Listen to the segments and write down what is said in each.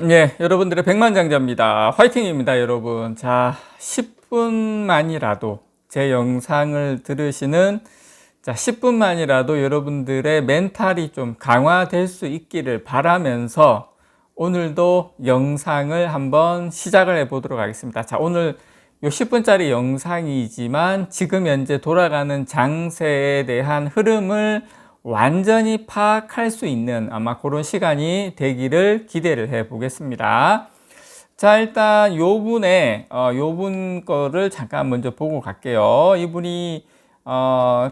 예, 여러분들의 백만장자입니다. 화이팅입니다, 여러분. 자, 10분만이라도 제 영상을 들으시는 10분만이라도 여러분들의 멘탈이 좀 강화될 수 있기를 바라면서 오늘도 영상을 한번 시작을 해 보도록 하겠습니다. 자, 오늘 요 10분짜리 영상이지만 지금 현재 돌아가는 장세에 대한 흐름을 완전히 파악할 수 있는 아마 그런 시간이 되기를 기대를 해 보겠습니다. 자, 일단 요분 거를 잠깐 먼저 보고 갈게요. 이분이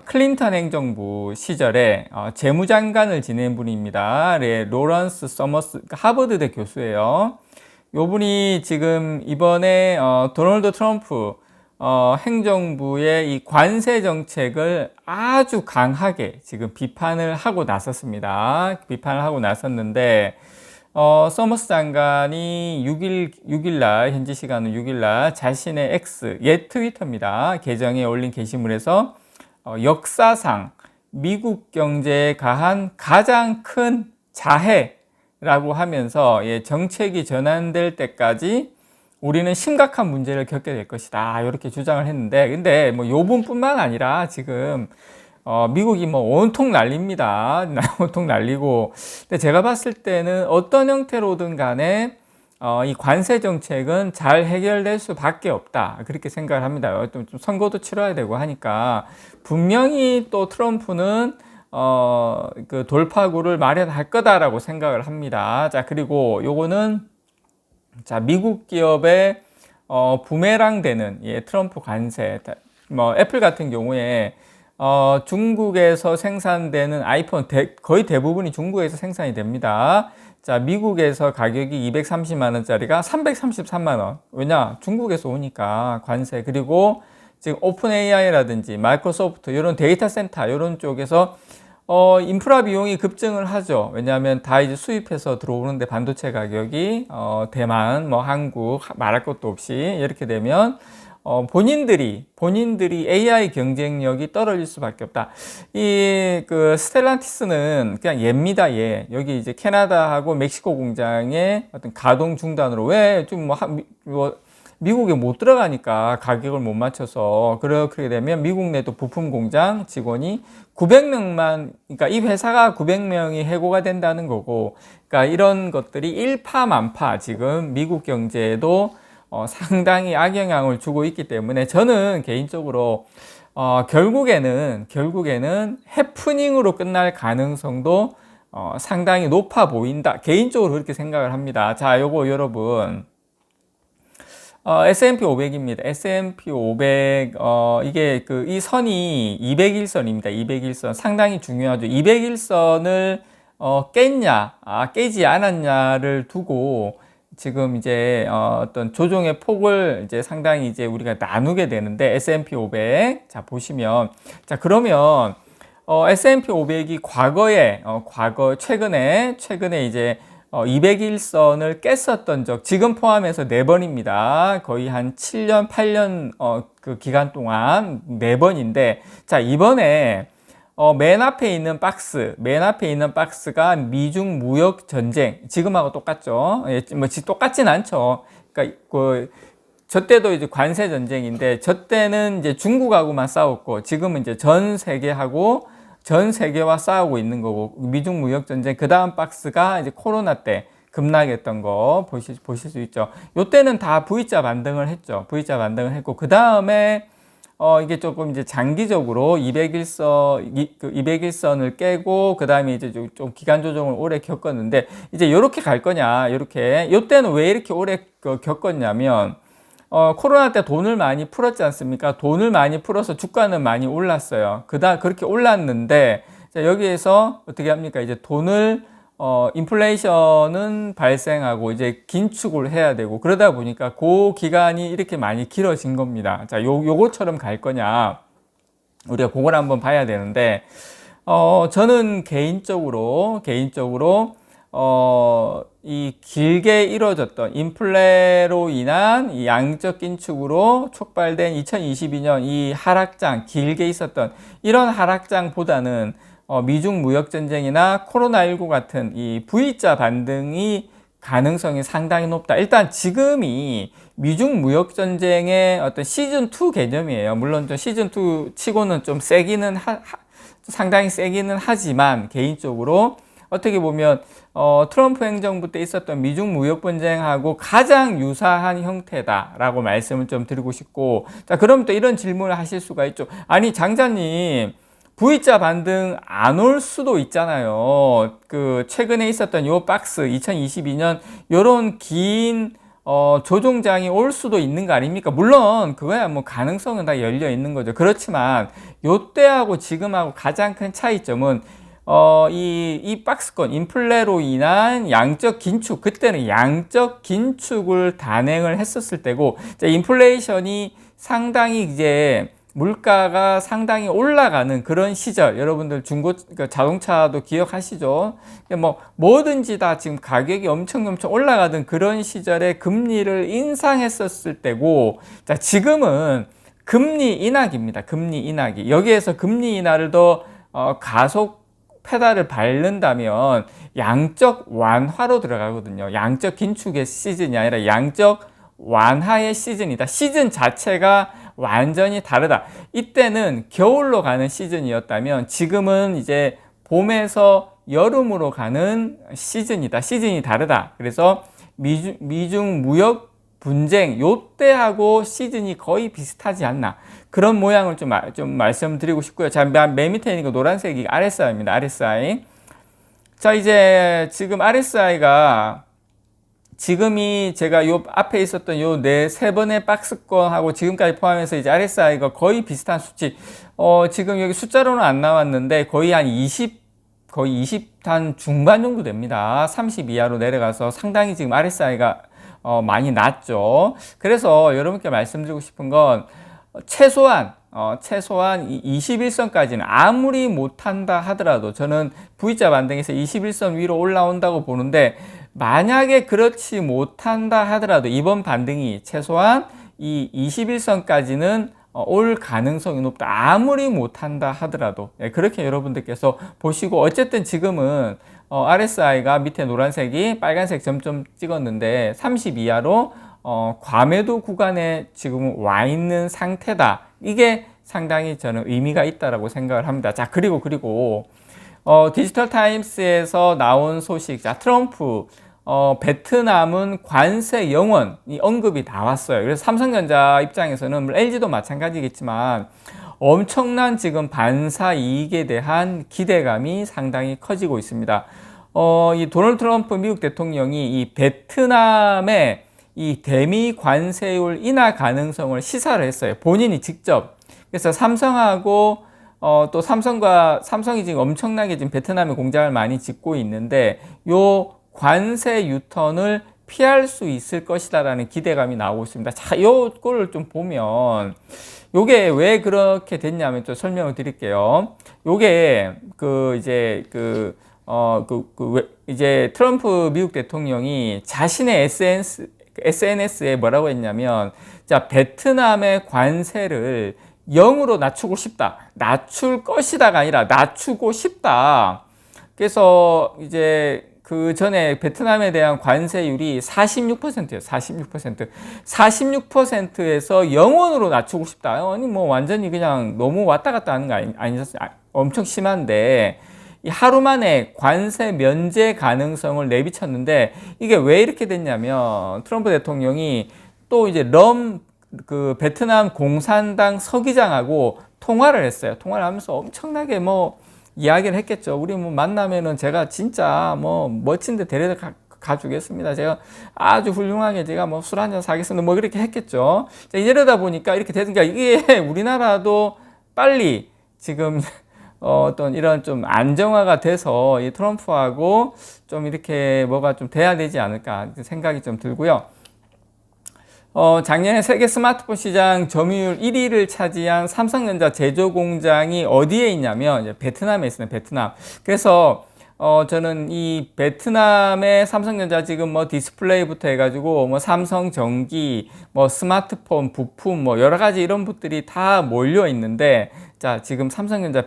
클린턴 행정부 시절에 재무장관을 지낸 분입니다. 네, 로런스 서머스, 하버드대 교수예요. 요분이 지금 이번에 도널드 트럼프 행정부의 이 관세 정책을 아주 강하게 지금 비판을 하고 나섰습니다. 비판을 하고 나섰는데, 서머스 장관이 6일날, 현지 시간은 6일날 자신의 X, 옛 트위터입니다. 계정에 올린 게시물에서 역사상 미국 경제에 가한 가장 큰 자해라고 하면서 정책이 전환될 때까지 우리는 심각한 문제를 겪게 될 것이다, 이렇게 주장을 했는데, 근데 뭐 요분뿐만 아니라 지금 미국이 뭐 온통 난립니다. 온통 난리고. 근데 제가 봤을 때는 어떤 형태로든 간에 이 관세 정책은 잘 해결될 수밖에 없다, 그렇게 생각을 합니다. 좀 선거도 치러야 되고 하니까 분명히 또 트럼프는 그 돌파구를 마련할 거다라고 생각을 합니다. 자, 그리고 요거는 미국 기업의 부메랑 되는 트럼프 관세. 뭐 애플 같은 경우에 중국에서 생산되는 아이폰 거의 대부분이 중국에서 생산이 됩니다. 자, 미국에서 가격이 230만 원짜리가 333만 원. 왜냐? 중국에서 오니까 관세. 그리고 지금 오픈 AI라든지 마이크로소프트 이런 데이터 센터 이런 쪽에서 인프라 비용이 급증을 하죠. 왜냐하면 다 이제 수입해서 들어오는데 반도체 가격이 대만, 뭐 한국 말할 것도 없이 이렇게 되면 본인들이 AI 경쟁력이 떨어질 수밖에 없다. 그 스텔란티스는 그냥 얘입니다. 얘. 여기 이제 캐나다하고 멕시코 공장의 어떤 가동 중단으로 왜 좀 미국에 못 들어가니까 가격을 못 맞춰서 그렇게 되면 미국 내 또 부품 공장 직원이 900명만, 그러니까 이 회사가 900명이 해고가 된다는 거고, 그러니까 이런 것들이 일파만파 지금 미국 경제에도 상당히 악영향을 주고 있기 때문에 저는 개인적으로 결국에는 해프닝으로 끝날 가능성도 상당히 높아 보인다, 개인적으로 그렇게 생각을 합니다. 자, 요거 여러분, S&P 500입니다. S&P 500, 이게 이 선이 201선입니다. 201선. 상당히 중요하죠. 201선을, 깼냐, 깨지 않았냐를 두고, 지금 이제, 어떤 조정의 폭을 이제 상당히 이제 우리가 나누게 되는데, S&P 500. 자, 보시면. 자, 그러면, S&P 500이 최근에 이제, 201선을 깼었던 적, 지금 포함해서 4번입니다. 거의 한 7년, 8년, 그 기간 동안 4번인데, 자, 이번에, 맨 앞에 있는 박스가 미중 무역 전쟁, 지금하고 똑같죠. 뭐, 똑같진 않죠. 그러니까, 저 때도 이제 관세 전쟁인데, 저 때는 이제 중국하고만 싸웠고, 지금은 이제 전 세계와 싸우고 있는 거고, 미중 무역 전쟁, 그 다음 박스가 이제 코로나 때 급락했던 거 보실 수 있죠. 요때는 다 V자 반등을 했죠. V자 반등을 했고, 그 다음에, 이게 조금 이제 장기적으로 201선을 깨고, 그 다음에 이제 좀 기간 조정을 오래 겪었는데, 이제 요렇게 갈 거냐, 요렇게. 요때는 왜 이렇게 오래 겪었냐면, 코로나 때 돈을 많이 풀었지 않습니까? 돈을 많이 풀어서 주가는 많이 올랐어요. 그렇게 올랐는데, 자, 여기에서 어떻게 합니까? 이제 인플레이션은 발생하고, 이제 긴축을 해야 되고, 그러다 보니까 그 기간이 이렇게 많이 길어진 겁니다. 자, 요것처럼 갈 거냐. 우리가 그걸 한번 봐야 되는데, 저는 개인적으로, 이 길게 이루어졌던 인플레로 인한 이 양적 긴축으로 촉발된 2022년 이 하락장, 길게 있었던 이런 하락장보다는 미중 무역 전쟁이나 코로나19 같은 이 V자 반등이 가능성이 상당히 높다. 일단 지금이 미중 무역 전쟁의 어떤 시즌 2 개념이에요. 물론 좀 시즌 2 치고는 좀 상당히 세기는 하지만 개인적으로 어떻게 보면 트럼프 행정부 때 있었던 미중 무역 분쟁하고 가장 유사한 형태다라고 말씀을 좀 드리고 싶고, 자, 그럼 또 이런 질문을 하실 수가 있죠. 아니, 장자님, V자 반등 안 올 수도 있잖아요. 그 최근에 있었던 요 박스 2022년 요런 긴 조종장이 올 수도 있는 거 아닙니까? 물론 그거야 뭐 가능성은 다 열려 있는 거죠. 그렇지만 요때하고 지금하고 가장 큰 차이점은 이 박스권 인플레로 인한 양적 긴축, 그때는 양적 긴축을 단행을 했었을 때고, 인플레이션이 상당히 이제 물가가 상당히 올라가는 그런 시절, 여러분들 자동차도 기억하시죠? 뭐 뭐든지 다 지금 가격이 엄청 올라가던 그런 시절에 금리를 인상했었을 때고, 자, 지금은 금리 인하기입니다. 금리 인하기. 여기에서 금리 인하를 더 가속 페달을 밟는다면 양적 완화로 들어가거든요. 양적 긴축의 시즌이 아니라 양적 완화의 시즌이다. 시즌 자체가 완전히 다르다. 이때는 겨울로 가는 시즌이었다면 지금은 이제 봄에서 여름으로 가는 시즌이다. 시즌이 다르다. 그래서 미중 무역 분쟁 요때하고 시즌이 거의 비슷하지 않나, 그런 모양을 좀 말씀드리고 싶고요. 자, 맨 밑에 있는 거 노란색이 RSI입니다. RSI. 자, 이제 지금 RSI가 지금이 제가 요 앞에 있었던 요 세 번의 박스권하고 지금까지 포함해서 이제 RSI가 거의 비슷한 수치. 지금 여기 숫자로는 안 나왔는데 거의 한 20단 중반 정도 됩니다. 30 이하로 내려가서 상당히 지금 RSI가 많이 낮죠. 그래서 여러분께 말씀드리고 싶은 건 최소한 21선까지는 아무리 못한다 하더라도 저는 V자 반등에서 21선 위로 올라온다고 보는데, 만약에 그렇지 못한다 하더라도 이번 반등이 최소한 이 21선까지는 올 가능성이 높다. 아무리 못한다 하더라도. 그렇게 여러분들께서 보시고, 어쨌든 지금은 RSI가 밑에 노란색이 빨간색 점점 찍었는데 30 이하로 과매도 구간에 지금 와 있는 상태다. 이게 상당히 저는 의미가 있다라고 생각을 합니다. 자, 그리고 디지털 타임스에서 나온 소식. 자, 트럼프 베트남은 관세 영원이 언급이 다 왔어요. 그래서 삼성전자 입장에서는 LG도 마찬가지겠지만 엄청난 지금 반사 이익에 대한 기대감이 상당히 커지고 있습니다. 이 도널드 트럼프 미국 대통령이 이 베트남의 이 대미 관세율 인하 가능성을 시사를 했어요. 본인이 직접. 그래서 삼성하고 또 삼성이 지금 엄청나게 지금 베트남에 공장을 많이 짓고 있는데 요 관세 유턴을 피할 수 있을 것이다라는 기대감이 나오고 있습니다. 자, 요거를 좀 보면 요게 왜 그렇게 됐냐면 좀 설명을 드릴게요. 요게 이제 트럼프 미국 대통령이 자신의 SNS에 뭐라고 했냐면, 자, 베트남의 관세를 0으로 낮추고 싶다. 낮출 것이다가 아니라 낮추고 싶다. 그래서 이제 그 전에 베트남에 대한 관세율이 46%예요. 46%. 46%에서 0원으로 낮추고 싶다. 아니 뭐 완전히 그냥 너무 왔다 갔다 하는 거 아니셨어요? 엄청 심한데 이 하루 만에 관세 면제 가능성을 내비쳤는데, 이게 왜 이렇게 됐냐면 트럼프 대통령이 또 이제 그 베트남 공산당 서기장하고 통화를 했어요. 통화를 하면서 엄청나게 뭐 이야기를 했겠죠. 우리 뭐 만나면은 제가 진짜 뭐 멋진데 데려다 가주겠습니다. 제가 아주 훌륭하게 제가 뭐 술 한잔 사겠습니다. 뭐 그렇게 했겠죠. 이러다 보니까 이렇게 되니까 이게 우리나라도 빨리 지금 어떤 이런 좀 안정화가 돼서 이 트럼프하고 좀 이렇게 뭐가 좀 돼야 되지 않을까 생각이 좀 들고요. 작년에 세계 스마트폰 시장 점유율 1위를 차지한 삼성전자 제조 공장이 어디에 있냐면 이제 베트남에 있습니다. 베트남. 그래서 저는 이 베트남의 삼성전자 지금 뭐 디스플레이부터 해가지고 뭐 삼성 전기, 뭐 스마트폰 부품, 뭐 여러 가지 이런 것들이 다 몰려 있는데, 자, 지금 삼성전자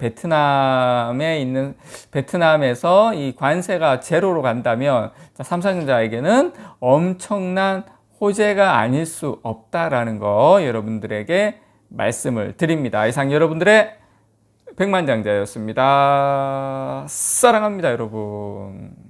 베트남에서 이 관세가 제로로 간다면, 자, 삼성전자에게는 엄청난 호재가 아닐 수 없다라는 거 여러분들에게 말씀을 드립니다. 이상 여러분들의 백만장자였습니다. 사랑합니다, 여러분.